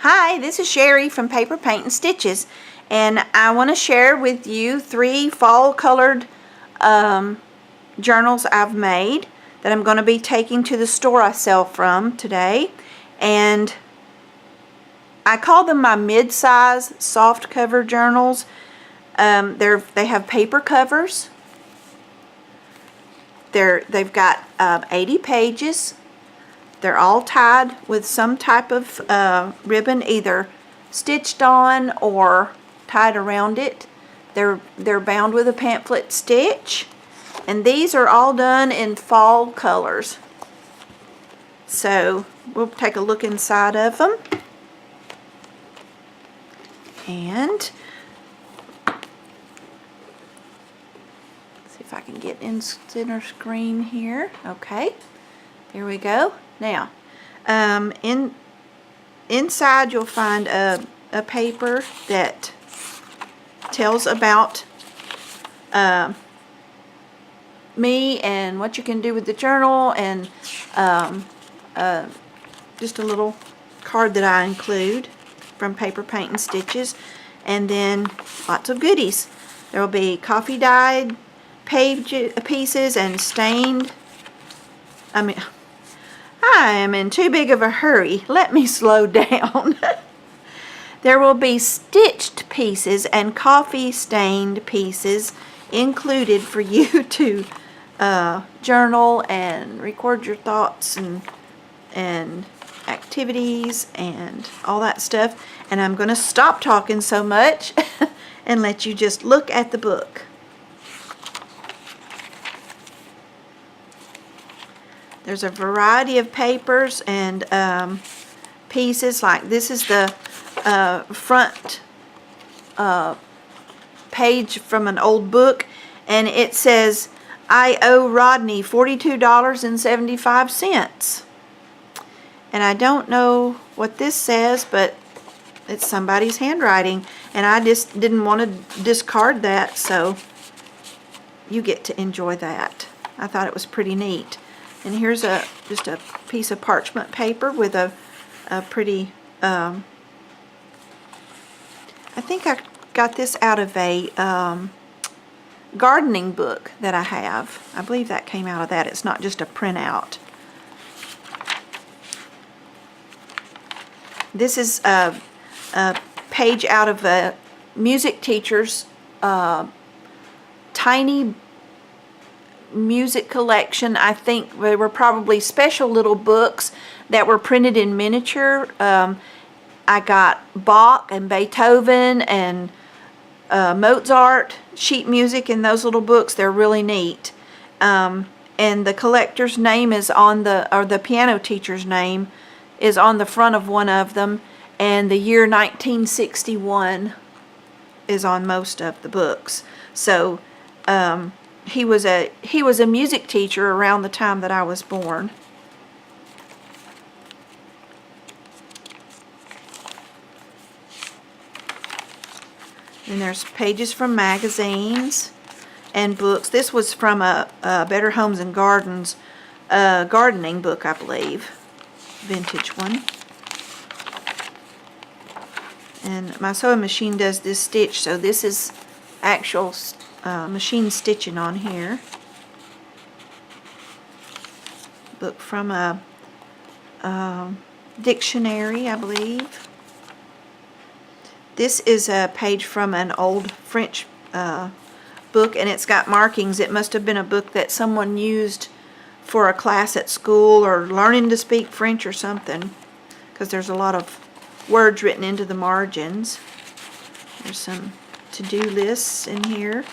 Hi, this is Sherry from Paper Paint and Stitches, and I want to share with you 3 fall colored journals I've made that I'm going to be taking to the store I sell from today. And I call them my mid-size soft cover journals. They have paper covers. They've got 80 pages. They're all tied with some type of ribbon, either stitched on or tied around it. They're bound with a pamphlet stitch, and these are all done in fall colors. So we'll take a look inside of them. And see if I can get in center screen here. Okay, here we go. Now, inside you'll find a paper that tells about me and what you can do with the journal, and just a little card that I include from Paper Paint and Stitches, and then lots of goodies. There will be coffee dyed pieces and stained. I am in too big of a hurry. Let me slow down. There will be stitched pieces and coffee stained pieces included for you to journal and record your thoughts and activities and all that stuff. And I'm going to stop talking so much and let you just look at the book. There's a variety of papers and pieces. Like this is the front page from an old book, and it says, "I owe Rodney $42.75. And I don't know what this says, but it's somebody's handwriting, and I just didn't want to discard that, so you get to enjoy that. I thought it was pretty neat. And here's just a piece of parchment paper with a pretty, I think I got this out of a gardening book that I have. I believe that came out of that. It's not just a printout. This is a page out of a music teacher's tiny music collection. I think they were probably special little books that were printed in miniature. I got Bach and Beethoven and Mozart sheet music in those little books. They're really neat. And the collector's name is on the piano teacher's name is on the front of one of them, and the year 1961 is on most of the books. So he was a music teacher around the time that I was born. And there's pages from magazines and books. This was from a Better Homes and Gardens gardening book, I believe. Vintage one. And my sewing machine does this stitch, so this is actual machine stitching on here. Book from a dictionary, I believe. This is a page from an old French book, and it's got markings. It must have been a book that someone used for a class at school or learning to speak French or something, because there's a lot of words written into the margins. There's some to-do lists in here,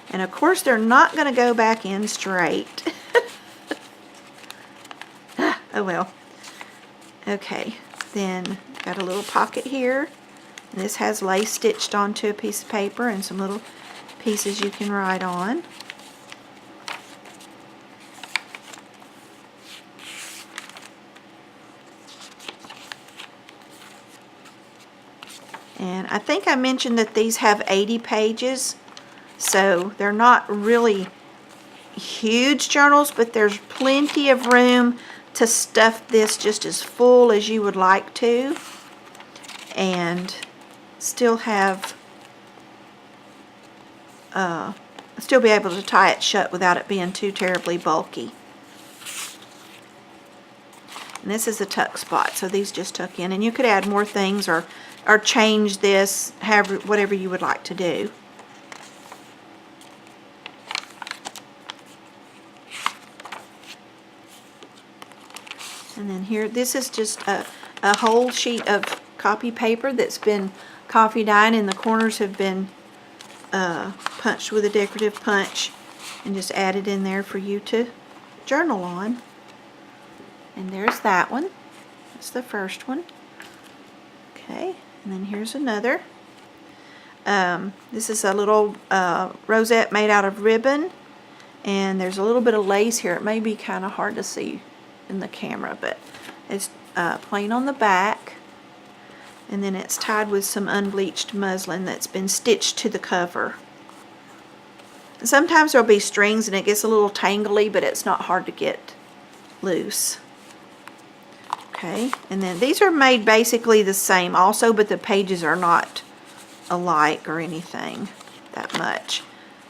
and of course they're not going to go back in straight. Oh well. Okay, then got a little pocket here, and this has lace stitched onto a piece of paper and some little pieces you can write on. And I think I mentioned that these have 80 pages, so they're not really huge journals, but there's plenty of room to stuff this just as full as you would like to. and still have still be able to tie it shut without it being too terribly bulky. And this is a tuck spot, so these just tuck in, and you could add more things or change this however, whatever you would like to do. And then here, this is just a whole sheet of copy paper that's been coffee dyed, and the corners have been punched with a decorative punch and just added in there for you to journal on. And there's that one. That's the first one. Okay, and then here's another. This is a little rosette made out of ribbon, and there's a little bit of lace here. It may be kind of hard to see in the camera, but it's plain on the back, and then it's tied with some unbleached muslin that's been stitched to the cover. Sometimes there'll be strings and it gets a little tangly, but it's not hard to get loose. Okay, and then these are made basically the same also, but the pages are not alike or anything that much.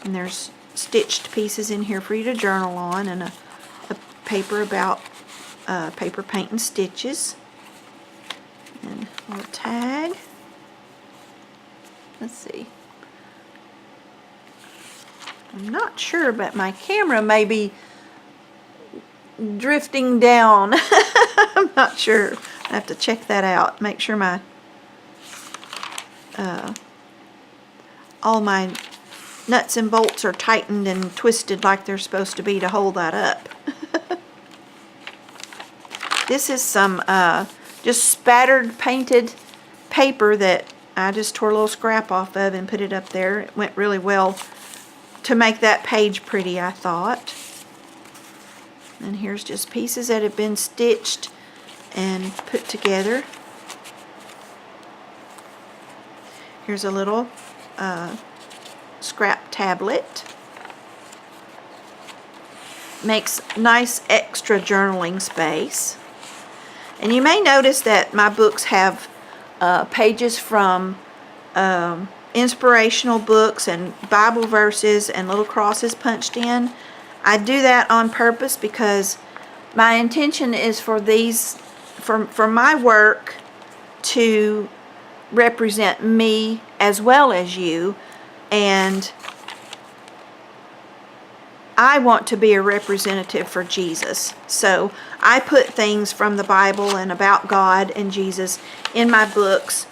And there's stitched pieces in here for you to journal on, and a paper about paper paint and stitches. And a little tag. Let's see. I'm not sure, but my camera may be drifting down. I'm not sure. I have to check that out. Make sure my all my nuts and bolts are tightened and twisted like they're supposed to be to hold that up. This is some just spattered painted paper that I just tore a little scrap off of and put it up there. It went really well to make that page pretty, I thought. And here's just pieces that have been stitched and put together. Here's a little scrap tablet. Makes nice extra journaling space. And you may notice that my books have pages from inspirational books and Bible verses and little crosses punched in. I do that on purpose because my intention is for these, for my work to represent me as well as you, and I want to be a representative for Jesus. So I put things from the Bible and about God and Jesus in my books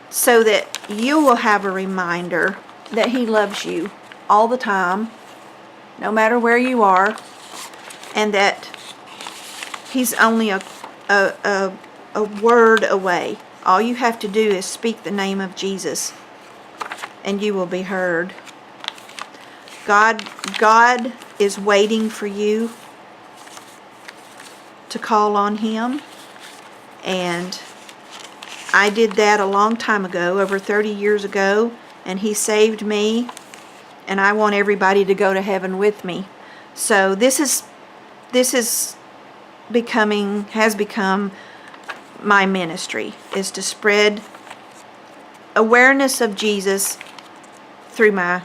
so that you will have a reminder that He loves you all the time, no matter where you are, and that He's only a word away. All you have to do is speak the name of Jesus and you will be heard. God is waiting for you to call on Him, and I did that a long time ago, over 30 years ago, and He saved me, and I want everybody to go to heaven with me. So this has become my ministry, is to spread awareness of Jesus through my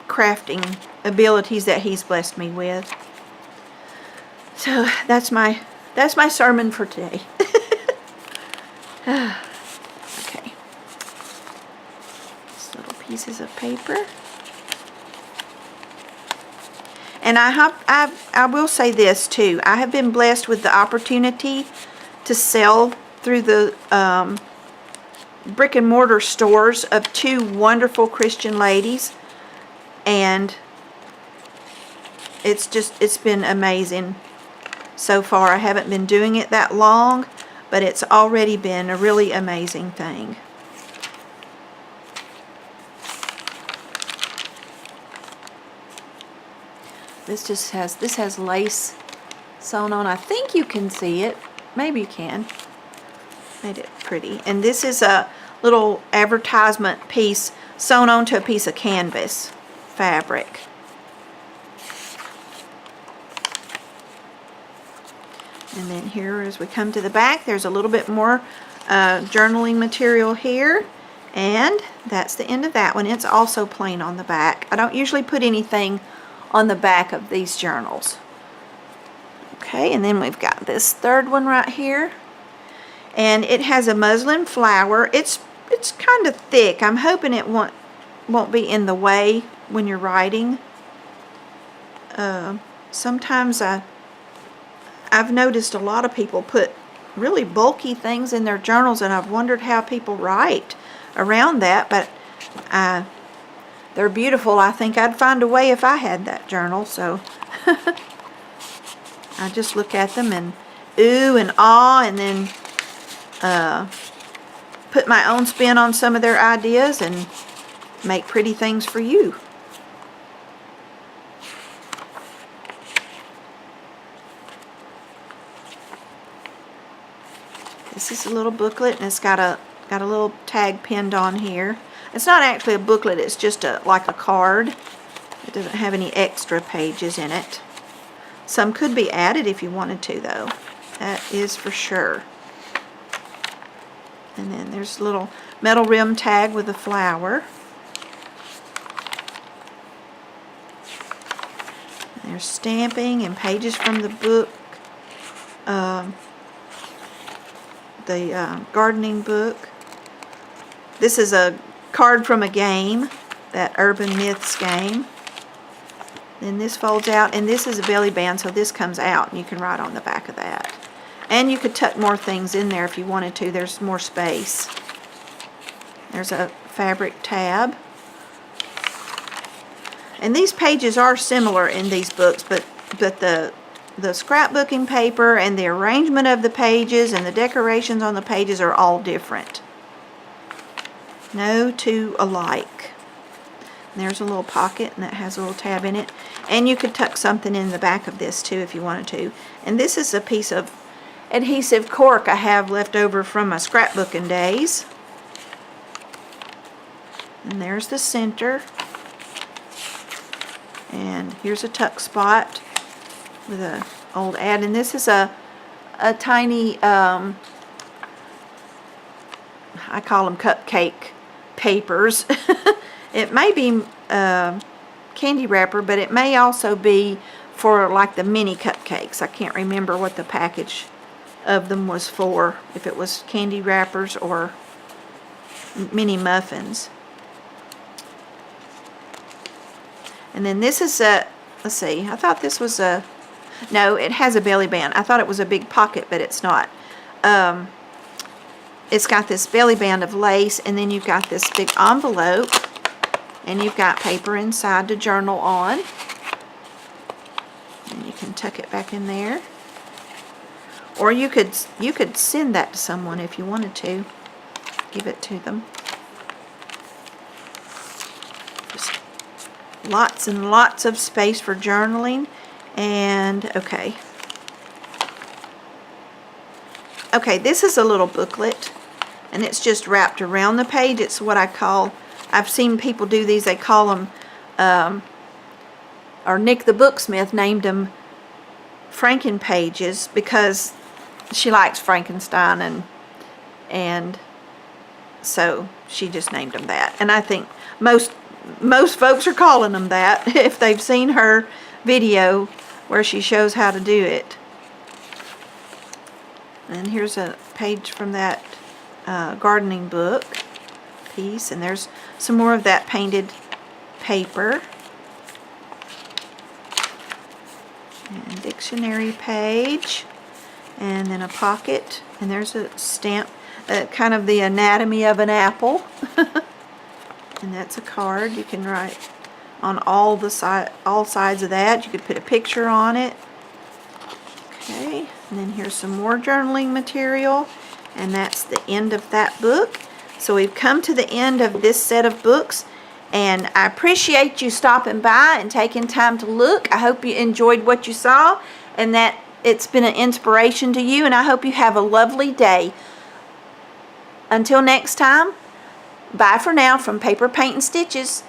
crafting abilities that He's blessed me with. So that's my sermon for today. Okay. These little pieces of paper. And I will say this too. I have been blessed with the opportunity to sell through the brick and mortar stores of two wonderful Christian ladies, and it's been amazing so far. I haven't been doing it that long, but it's already been a really amazing thing. This has lace sewn on. I think you can see it. Maybe you can. Made it pretty. And this is a little advertisement piece sewn onto a piece of canvas fabric. And then here, as we come to the back, there's a little bit more journaling material here. And that's the end of that one. It's also plain on the back. I don't usually put anything on the back of these journals. Okay, and then we've got this third one right here. And it has a muslin flower. It's kind of thick. I'm hoping it won't be in the way when you're writing. Sometimes I've noticed a lot of people put really bulky things in their journals, and I've wondered how people write around that, but they're beautiful. I think I'd find a way if I had that journal, so I just look at them and ooh and ah, and then put my own spin on some of their ideas and make pretty things for you. This is a little booklet, and it's got a little tag pinned on here. It's not actually a booklet, it's just like a card. It doesn't have any extra pages in it. Some could be added if you wanted to, though. That is for sure. And then there's a little metal rim tag with a flower. There's stamping and pages from the book. The gardening book. This is a card from a game, that Urban Myths game. Then this folds out, and this is a belly band, so this comes out, and you can write on the back of that. And you could tuck more things in there if you wanted to. There's more space. There's a fabric tab. And these pages are similar in these books, but the scrapbooking paper and the arrangement of the pages and the decorations on the pages are all different. No two alike. And there's a little pocket, and that has a little tab in it. And you could tuck something in the back of this too if you wanted to. And this is a piece of adhesive cork I have left over from my scrapbooking days. And there's the center. And here's a tuck spot with a old ad, and this is a tiny I call them cupcake papers. It may be candy wrapper, but it may also be for like the mini cupcakes. I can't remember what the package of them was for, if it was candy wrappers or mini muffins. And then this is a, let's see, I thought this was a, no, it has a belly band. I thought it was a big pocket, but it's not. It's got this belly band of lace, and then you've got this big envelope, and you've got paper inside to journal on. And you can tuck it back in there. Or you could send that to someone if you wanted to. Give it to them. Just lots and lots of space for journaling. And okay, this is a little booklet, and it's just wrapped around the page. It's what I call, I've seen people do these, they call them, or Nick the Booksmith named them Franken pages, because she likes Frankenstein, and so she just named them that. And I think most folks are calling them that if they've seen her video where she shows how to do it. And here's a page from that gardening book piece, and there's some more of that painted paper. And dictionary page, and then a pocket, and there's a stamp, kind of the anatomy of an apple. And that's a card. You can write on all sides of that. You could put a picture on it. Okay, and then here's some more journaling material, and that's the end of that book. So we've come to the end of this set of books, and I appreciate you stopping by and taking time to look. I hope you enjoyed what you saw, and that it's been an inspiration to you, and I hope you have a lovely day. Until next time, bye for now from Paper, Paint, and Stitches.